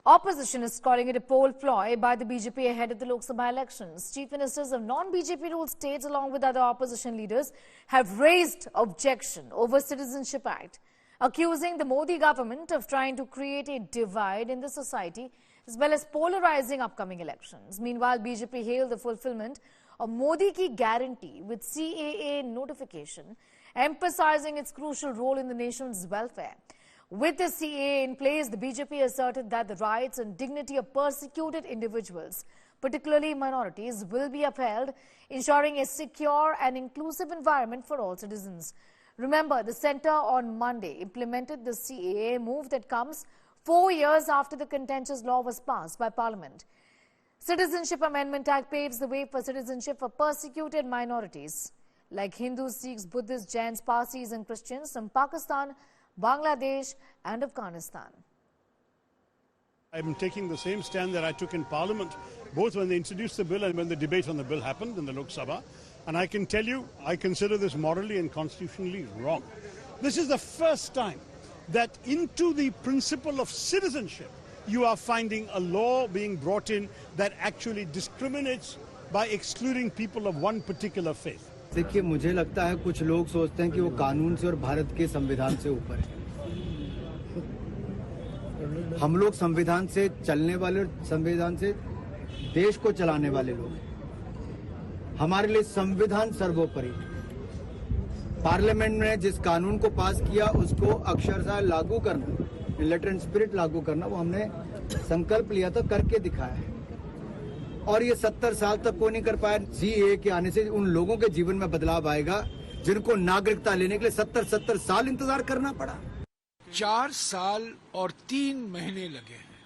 Opposition is calling it a poll ploy by the BJP ahead of the Lok Sabha elections. Chief ministers of non-BJP ruled states along with other opposition leaders have raised objection over Citizenship Act, accusing the Modi government of trying to create a divide in the society as well as polarizing upcoming elections. Meanwhile, BJP hailed the fulfillment of Modi ki guarantee with CAA notification, emphasizing its crucial role in the nation's welfare. With the CAA in place, the BJP asserted that the rights and dignity of persecuted individuals, particularly minorities, will be upheld, ensuring a secure and inclusive environment for all citizens. Remember, the centre on Monday implemented the CAA move that comes 4 years after the contentious law was passed by Parliament. Citizenship Amendment Act paves the way for citizenship for persecuted minorities like Hindus, Sikhs, Buddhists, Jains, Parsis and Christians from Pakistan, Bangladesh and Afghanistan. I'm taking the same stand that I took in Parliament, both when they introduced the bill and when the debate on the bill happened in the Lok Sabha. And I can tell you, I consider this morally and constitutionally wrong. This is the first time that into the principle of citizenship, you are finding a law being brought in that actually discriminates by excluding people of one particular faith. देखिए, मुझे लगता है कुछ लोग सोचते हैं कि वो कानून से और भारत के संविधान से ऊपर है। हम लोग संविधान से चलने वाले, संविधान से देश को चलाने वाले लोग हैं। हमारे लिए संविधान सर्वोपरि। पार्लियामेंट ने जिस कानून को पास किया उसको अक्षरशः लागू करना, लेटर एंड स्पिरिट लागू करना, वो हमने संकल्प लिया था, करके दिखाया है। और ये 70 साल तक कोई नहीं कर पाया। CAA के आने से उन लोगों के जीवन में बदलाव आएगा जिनको नागरिकता लेने के लिए 70 साल इंतजार करना पड़ा। 4 साल और 3 महीने लगे हैं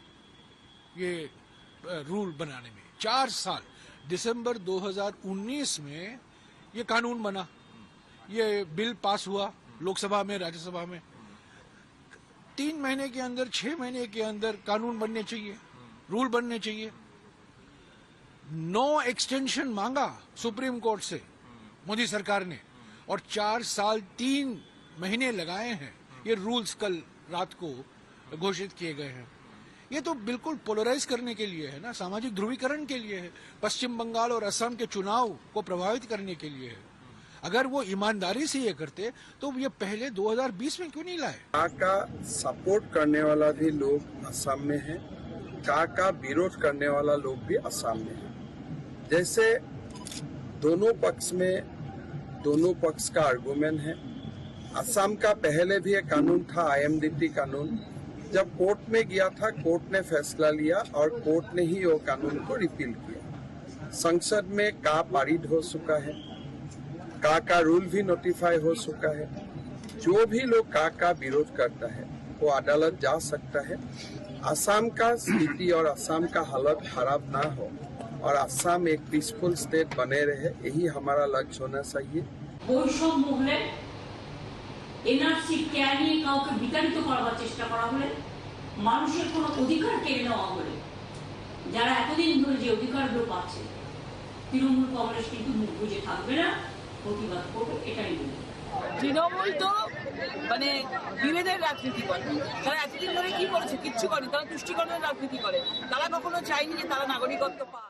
ये रूल बनाने में। 4 साल। दिसंबर 2019 में ये कानून बना, ये बिल पास हुआ लोकसभा में, राज्यसभा में। 3 महीने के अंदर, 6 महीने के अंदर कानून बनने चाहिए, रूल बनने चाहिए। नो एक्सटेंशन मांगा सुप्रीम कोर्ट से मोदी सरकार ने, और 4 साल 3 महीने लगाए हैं। ये रूल्स कल रात को घोषित किए गए हैं। ये तो बिल्कुल पोलराइज करने के लिए है ना, सामाजिक ध्रुवीकरण के लिए है, पश्चिम बंगाल और असम के चुनाव को प्रभावित करने के लिए है। अगर वो ईमानदारी से ये करते तो ये पहले 2020 में क्यों नहीं लाए? का सपोर्ट करने वाला भी लोग असम में है, का विरोध करने वाला लोग भी असम में है। जैसे दोनों पक्ष का आर्गुमेंट है। असम का पहले भी एक कानून था, IMDT कानून। जब कोर्ट में गया था, कोर्ट ने फैसला लिया और कोर्ट ने ही वो कानून को रिपील किया। संसद में पारित हो चुका है, का रूल भी नोटिफाई हो चुका है। जो भी लोग का विरोध करता है वो अदालत जा सकता है। असम का स्थिति और असम का हालत खराब ना हो और असम एक पीसफुल स्टेट बने रहे, यही हमारा लक्ष्य होना चाहिए। বৈষম্য হলে NRC ক্যানিয়ে কাউকে বিতাড়িত করার চেষ্টা করা হলে, মানুষের কোনো অধিকার কেড়ে নেওয়া হলে, যারা এতদিন ধরে যে অধিকারগুলো পাচ্ছে, তৃণমূল কংগ্রেস কিন্তু মুখ বুজে থাকবে না, প্রতিবাদ করবে, এটাই বলি। তৃণমূল তো মানে বিভেদের রাজনীতি করে। তারা এতদিন ধরে কি করেছে? কিচ্ছু করে। তারা তুষ্টিকরণের রাজনীতি করে। তারা কখনো চায়নি যে তারা নাগরিকত্ব পাক।